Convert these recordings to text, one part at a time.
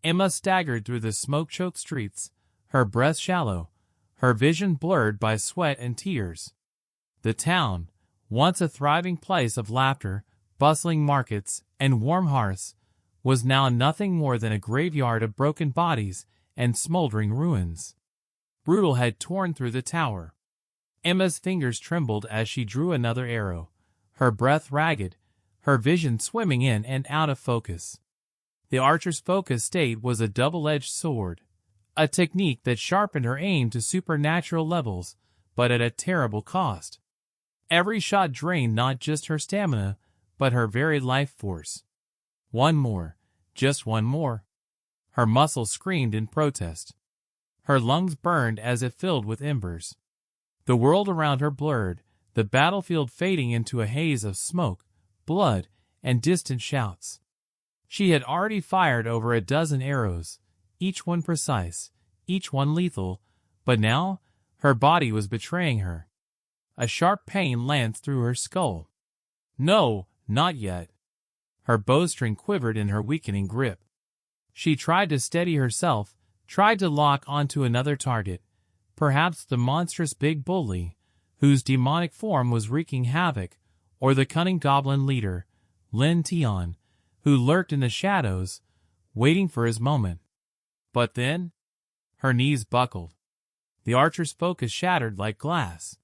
Emma staggered through the smoke-choked streets, her breath shallow, her vision blurred by sweat and tears. The town, once a thriving place of laughter, bustling markets, and warm hearths, was now nothing more than a graveyard of broken bodies and smoldering ruins. Brutal had torn through the tower. Emma's fingers trembled as she drew another arrow, her breath ragged, her vision swimming in and out of focus. The archer's focus state was a double-edged sword, a technique that sharpened her aim to supernatural levels, but at a terrible cost. Every shot drained not just her stamina, but her very life force. One more, just one more. Her muscles screamed in protest. Her lungs burned as if filled with embers. The world around her blurred, the battlefield fading into a haze of smoke, blood, and distant shouts. She had already fired over a dozen arrows, each one precise, each one lethal, but now her body was betraying her. A sharp pain lanced through her skull. No, not yet. Her bowstring quivered in her weakening grip. She tried to steady herself, tried to lock onto another target, perhaps the monstrous big bully, whose demonic form was wreaking havoc, or the cunning goblin leader, Lin Tian, who lurked in the shadows, waiting for his moment. But then, her knees buckled. The archer's focus shattered like glass.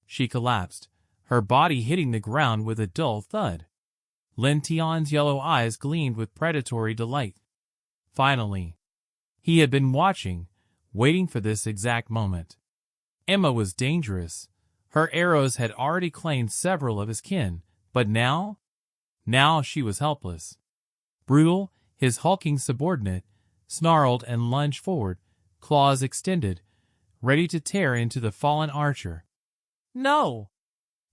She collapsed, her body hitting the ground with a dull thud. Lin Tian's yellow eyes gleamed with predatory delight. Finally. He had been watching, waiting for this exact moment. Emma was dangerous. Her arrows had already claimed several of his kin, but now she was helpless. Brutal, his hulking subordinate, snarled and lunged forward, claws extended, ready to tear into the fallen archer. "No!"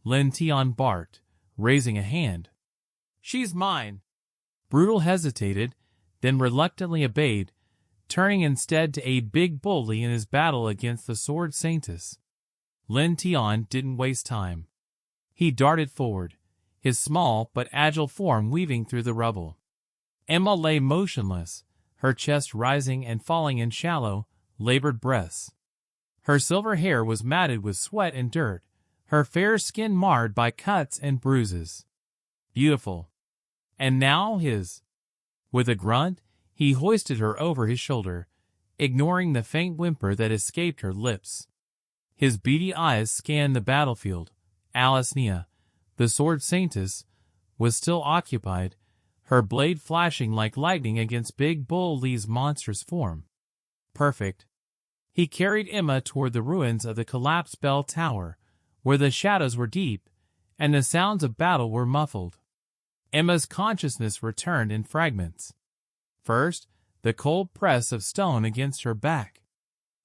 Lin Tian barked, raising a hand. "She's mine." Brutal hesitated, then reluctantly obeyed, turning instead to aid Big Bully in his battle against the Sword Saintess. Lin Tian didn't waste time. He darted forward, his small but agile form weaving through the rubble. Emma lay motionless, her chest rising and falling in shallow, labored breaths. Her silver hair was matted with sweat and dirt, her fair skin marred by cuts and bruises. Beautiful. And now his. With a grunt, he hoisted her over his shoulder, ignoring the faint whimper that escaped her lips. His beady eyes scanned the battlefield. Alasnia, the Sword Saintess, was still occupied, her blade flashing like lightning against Big Bull Lee's monstrous form. Perfect. He carried Emma toward the ruins of the collapsed bell tower, where the shadows were deep, and the sounds of battle were muffled. Emma's consciousness returned in fragments. First, the cold press of stone against her back.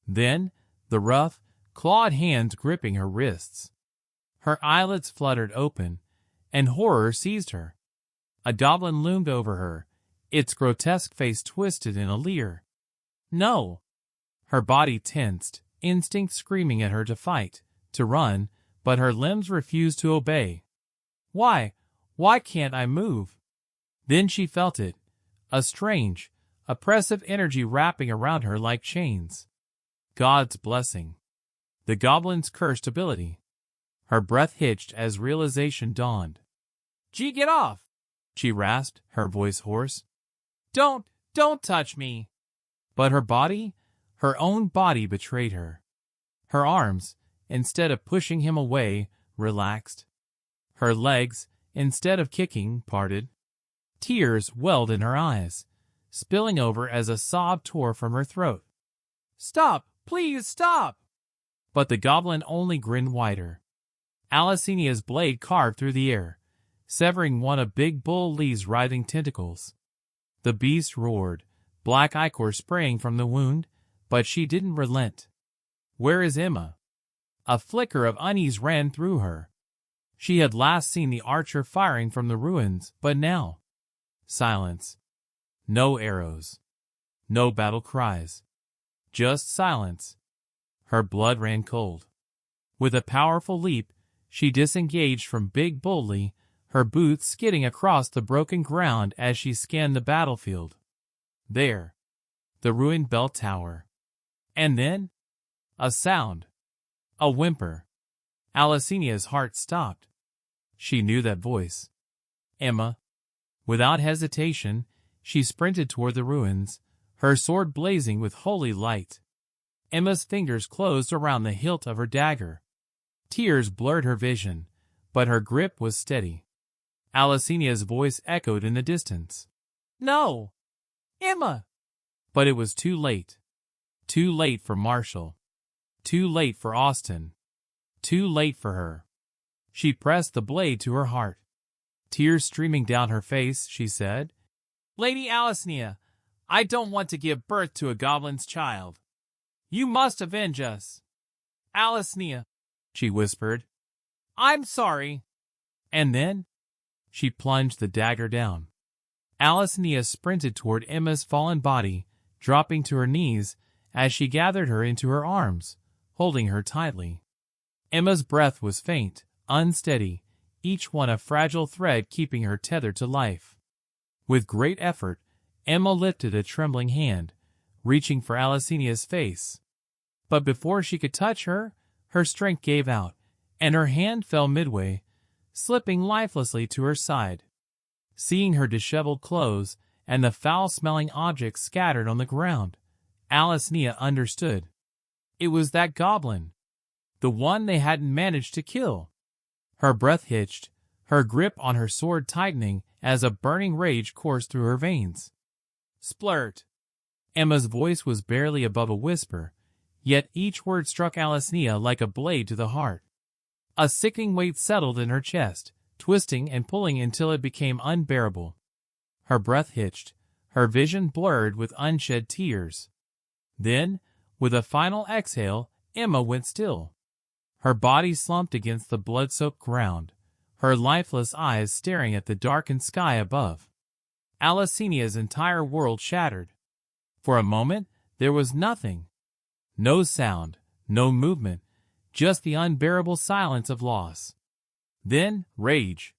Then, the rough, clawed hands gripping her wrists. Her eyelids fluttered open, and horror seized her. A goblin loomed over her, its grotesque face twisted in a leer. No! Her body tensed, instinct screaming at her to fight, to run, but her limbs refused to obey. Why can't I move? Then she felt it, a strange, oppressive energy wrapping around her like chains. God's blessing. The goblin's cursed ability. Her breath hitched as realization dawned. "Gee, get off!" she rasped, her voice hoarse. Don't touch me!" But her body, her own body betrayed her. Her arms, instead of pushing him away, relaxed. Her legs, instead of kicking, parted. Tears welled in her eyes, spilling over as a sob tore from her throat. "Stop! Please stop!" But the goblin only grinned wider. Alasinia's blade carved through the air, severing one of Big Bull Lee's writhing tentacles. The beast roared, black ichor spraying from the wound, but she didn't relent. Where is Emma? A flicker of unease ran through her. She had last seen the archer firing from the ruins, but now... silence. No arrows. No battle cries. Just silence. Her blood ran cold. With a powerful leap, she disengaged from Big Bully, her boots skidding across the broken ground as she scanned the battlefield. There, the ruined bell tower. And then, a sound. A whimper. Alicinia's heart stopped. She knew that voice. Emma. Without hesitation, she sprinted toward the ruins, her sword blazing with holy light. Emma's fingers closed around the hilt of her dagger. Tears blurred her vision, but her grip was steady. Alicinia's voice echoed in the distance. No! Emma! But it was too late. Too late for Marshall. Too late for Austin. Too late for her. She pressed the blade to her heart. Tears streaming down her face, she said, Lady Alicinia, I don't want to give birth to a goblin's child. You must avenge us. Alicinia, she whispered. I'm sorry. And then, she plunged the dagger down. Alicinia sprinted toward Emma's fallen body, dropping to her knees as she gathered her into her arms, holding her tightly. Emma's breath was faint, unsteady, each one a fragile thread keeping her tethered to life. With great effort, Emma lifted a trembling hand, reaching for Alicinia's face. But before she could touch her, her strength gave out, and her hand fell midway, slipping lifelessly to her side. Seeing her disheveled clothes and the foul-smelling objects scattered on the ground, Alicinia understood. It was that goblin. The one they hadn't managed to kill. Her breath hitched, her grip on her sword tightening as a burning rage coursed through her veins. Splurt! Emma's voice was barely above a whisper, yet each word struck Alicinia like a blade to the heart. A sickening weight settled in her chest, twisting and pulling until it became unbearable. Her breath hitched, her vision blurred with unshed tears. Then, with a final exhale, Emma went still. Her body slumped against the blood-soaked ground, her lifeless eyes staring at the darkened sky above. Alicinia's entire world shattered. For a moment, there was nothing. No sound, no movement, just the unbearable silence of loss. Then, rage.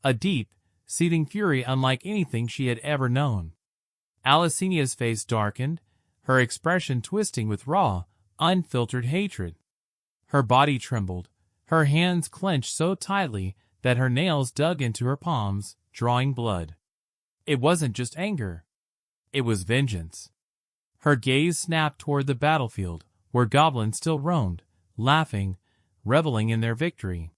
A deep, seething fury unlike anything she had ever known. Alicinia's face darkened, her expression twisting with raw, unfiltered hatred. Her body trembled, her hands clenched so tightly that her nails dug into her palms, drawing blood. It wasn't just anger. It was vengeance. Her gaze snapped toward the battlefield, where goblins still roamed, laughing, reveling in their victory.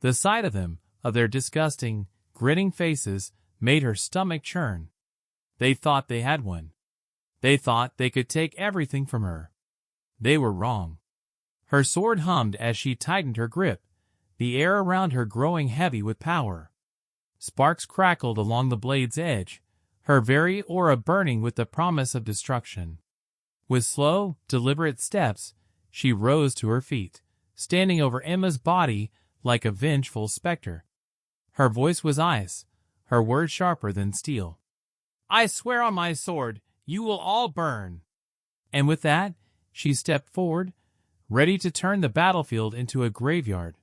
The sight of them, of their disgusting, grinning faces, made her stomach churn. They thought they had won. They thought they could take everything from her. They were wrong. Her sword hummed as she tightened her grip, the air around her growing heavy with power. Sparks crackled along the blade's edge, her very aura burning with the promise of destruction. With slow, deliberate steps, she rose to her feet, standing over Emma's body like a vengeful specter. Her voice was ice, her words sharper than steel. I swear on my sword, you will all burn. And with that, she stepped forward, ready to turn the battlefield into a graveyard.